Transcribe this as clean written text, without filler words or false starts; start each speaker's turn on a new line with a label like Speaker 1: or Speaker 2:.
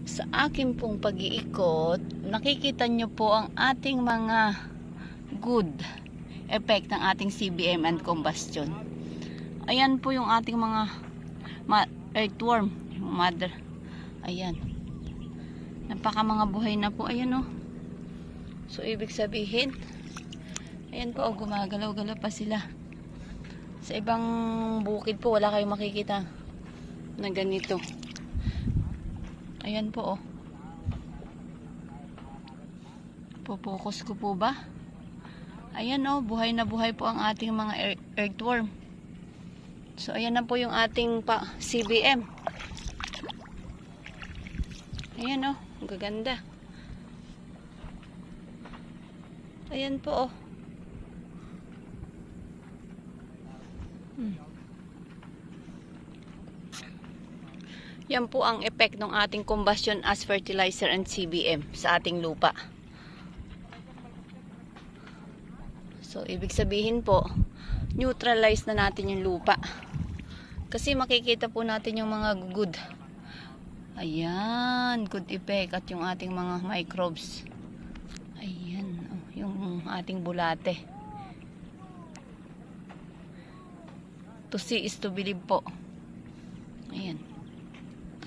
Speaker 1: Sa akin pong pag-iikot, nakikita nyo po ang ating mga good effect ng ating CBM and combustion. Ayan po yung ating mga earthworm, yung mother. Ayan. Napaka mga buhay na po. Ayan o. So, ibig sabihin, ayan po, gumagalaw-galaw pa sila. Sa ibang bukid po, wala kayong makikita na ganito. Ayan po, oh. Pupokus ko po ba? Ayan, oh. Buhay na buhay po ang ating mga earthworm. So, ayan na po yung ating CBM. Ayan, oh. Ang gaganda. Ayan po, oh. Yan po ang effect ng ating combustion as fertilizer and CBM sa ating lupa. So, ibig sabihin po, neutralize na natin yung lupa. Kasi makikita po natin yung mga good. Ayan, good effect at yung ating mga microbes. Ayan, oh, yung ating bulate. To see is to believe po. Ayan.